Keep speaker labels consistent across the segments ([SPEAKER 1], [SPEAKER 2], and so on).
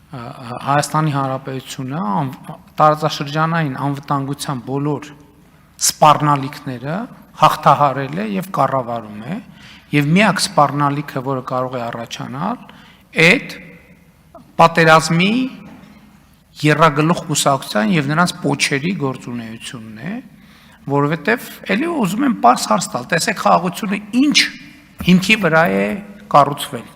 [SPEAKER 1] Հայաստանի Հանրապետությունը տարածաշրջանային անվտանգության բոլոր սպառնալիքները հաղթահարել է եւ կառավարում է եւ միակ սպառնալիքը, որը կարող է առաջանալ, այդ պատերազմի եռագլուխ կուսակցության եւ նրանց պոչերի գործունեությունն է, որովհետեւ ելի ուզում եմ պարզ հարց տալ, տեսեք խաղաղությունը ինչ հիմքի վրա է կառուցվել։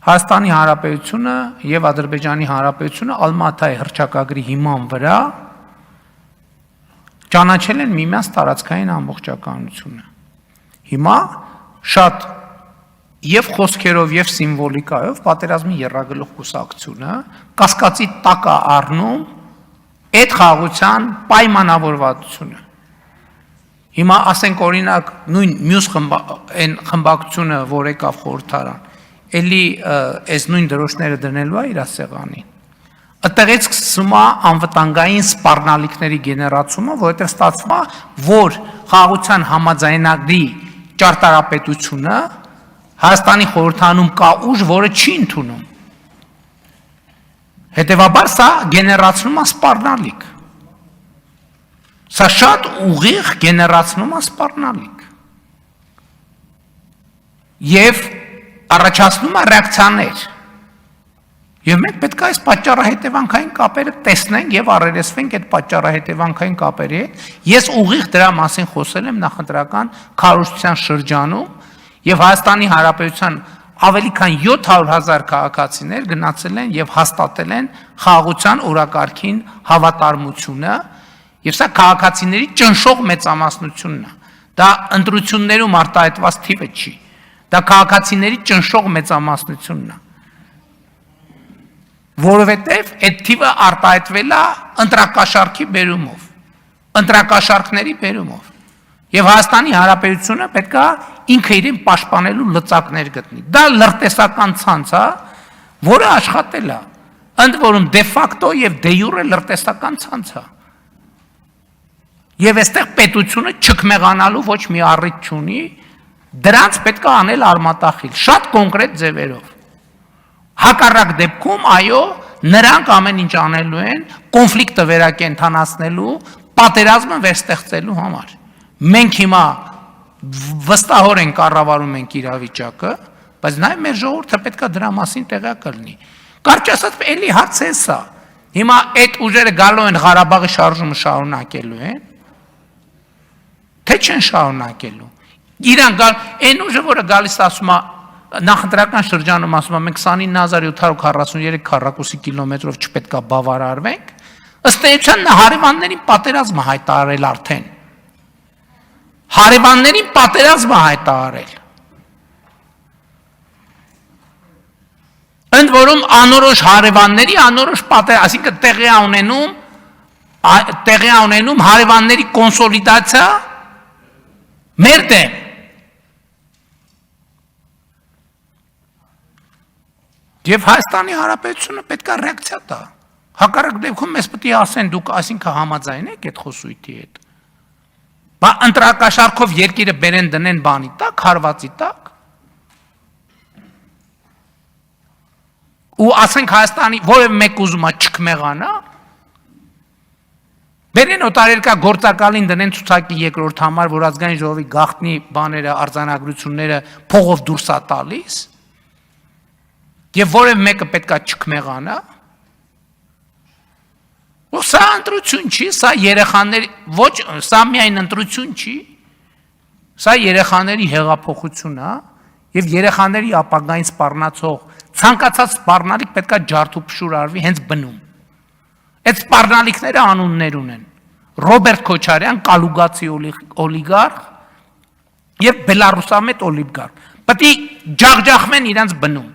[SPEAKER 1] Հայաստանի Հանրապետությունը եւ Ադրբեջանի Հանրապետությունը Ալմատայի հռչակագրի հիման վրա ճանաչել են միմյանց տարածքային ամբողջականությունը։ Հիմա շատ եւ խոսքերով եւ սիմվոլիկայով պատերազմի եռագլուխ կուսակցությունը կասկածի տակ է առնում այդ խաղաղության պայմանավորվածությունը։ Հիմա ասենք օրինակ նույն մյուս խմբակցությունը, որ եկավ խորհրդարան, էլի այս նույն դրոշները դնելու է իր սեղանին։ Այդտեղից սկսում է անվտանգային սպառնալիքների գեներացումը, որովհետև ստացվում է, որ խաղաղության համաձայնագրի ճարտարապետությունը Հայաստանի խորհրդանում կա ուժ, որը չի ընդունում։ Հետևաբար սա գեներացնում է սպառնալիք։ Սա շատ ուղիղ գեներացնում է սպառնալիք։ Եվ առաջացնում է ռեակցիաներ։ Եվ մենք պետք է այս պատճառահետևանքային կապերը տեսնենք եւ առերեսվենք այդ պատճառահետևանքային կապերի հետ։ Ես ուղիղ դրա մասին խոսել եմ նախընտրական քարոզչության շրջանում եւ Հայաստանի Հանրապետության ավելի քան 700,000 քաղաքացիներ գնացել են եւ հաստատել են խաղաղության օրակարգին հավատարմությունը եւ սա քաղաքացիների ճնշող մեծամասնությունն է։ Դա ընտրություններում արտահայտված թիվը չի։ Դա քաղաքացիների ճնշող մեծամասնությունն է։ Որովհետև այդ թիվը արտահայտվել է ընտրակաշառքի բերումով, ընտրակաշառքների բերումով։ Եվ Հայաստանի Հանրապետությունը պետք է ինքը իրեն պաշտպանելու լծակներ գտնի։ Դա լրտեսական ցանց է, որը աշխատել է, ընդ որում դե ֆակտո եւ դե յուրե լրտեսական ցանց է։ Եվ այստեղ պետությունը չքմեղանալու ոչ մի առիթ չունի, դրանց պետք է անել արմատախիլ, շատ կոնկրետ ձևերով։ Հակառակ դեպքում, այո, նրանք ամեն ինչ անելու են կոնֆլիկտը վերակենդանացնելու, պատերազմը վերստեղծելու համար։ Մենք հիմա վստահորեն կառավարում ենք իրավիճակը, բայց նաև մեր ժողովուրդը պետք է դրա մասին տեղյակ լինի։ Կարճ ասած, էլի հարց է սա։ Հիմա այդ ուժերը գալու են Ղարաբաղի շարժումը շարունակելու են, թե չեն շարունակելու։ Իրանք այն ուժը, որը գալիս ասում է նախընտրական շրջանում ասում է մենք 29743 քառակուսի կիլոմետրով չպետք է բավարարվենք, ըստ էության հարևաններին պատերազմը հայտարարել արդեն։ Հարևաններին պատերազմը հայտարարել։ Ընդ որում անորոշ հարևանների անորոշ պատերազմ, այսինքն տեղի ունենում հարևանների կոնսոլիդացիա մեր դեմ։ Եվ Հայաստանի Հանրապետությունը պետք է ռեակցիա տա։ Հակառակ դեպքում մեզ պետք է ասեն դուք այսինքն համաձայն եք այդ խոսույթի հետ։ Բա ընտրակաշառքով երկիրը բերեն դնեն բանի տակ, հարվածի տակ։ Ու ասենք Հայաստանի որևէ մեկ ուզում է չքմեղանա, բերեն օտարերկրյա գործակալին դնեն ցուցակի երկրորդ համար, որ ազգային ժողովի գաղտնի բաները, արձանագրությունները փողով դուրս է տալիս, եւ որևէ մեկը պետքա չքմեղանա։ Ու սա ընտրություն չի, սա երեխաների, ոչ, սա միայն ընտրություն չի, սա երեխաների հեղափոխություն է, եւ երեխաների ապագային սպառնացող ցանկացած սպառնալիք պետքա ջարդուփշուր արվի հենց բնում։ Այդ սպառնալիքները անուններ ունեն։ Ռոբերտ Քոչարյան, կալուգացի օլիգարխ եւ բելարուսամետ օլիգարխ։ Պետք է ջախջախվեն իրենց բնում։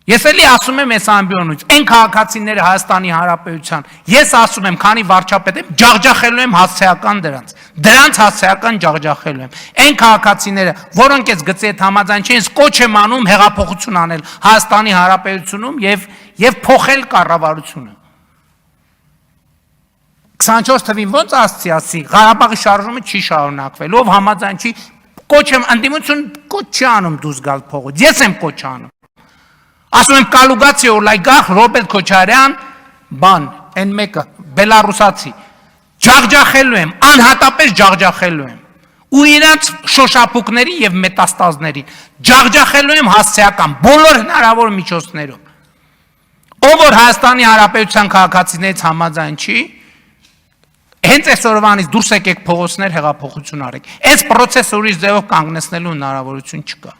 [SPEAKER 1] Ես էլի ասում եմ այս ամբիոնից, այն քաղաքացիները Հայաստանի Հանրապետության, ես ասում եմ, քանի վարչապետ եմ, ջախջախելու եմ հասցեական դրանց հասցեական ջախջախելու եմ։ Այն քաղաքացիները, որոնք այս գծի հետ համաձայն չեն, կոչ եմ անում հեղափոխություն անել Հայաստանի Հանրապետությունում եւ փոխել կառավարությունը։ 24 թվին ոնց ասացի, Ղարաբաղի շարժումը չի շարունակվել, ով համաձայն չի, կոչ եմ ընդդիմություն կոչ չի անում դուրս գալ փողոց, ես եմ կոչ անում։ Ասում եմ կալուգացի օլիգարխ Ռոբերտ Քոչարյան, բան, այն մեկը, բելարուսացի, ջաղջախելու եմ, անհատապես ջաղջախելու եմ, ու իրանց շոշափուկների և մետաստազներին, ջաղջախելու եմ հասցեական, բոլոր հնարավոր միջոցներով, ով որ Հայաստանի Հանրապետության քաղաքացիներից համաձայն չի, հենց այսօրվանից դուրս եկեք փողոցներ հեղափոխություն արեք, այս պրոցեսը ուրիշ ձևով կանգնեցնելու հնարավորություն չկա։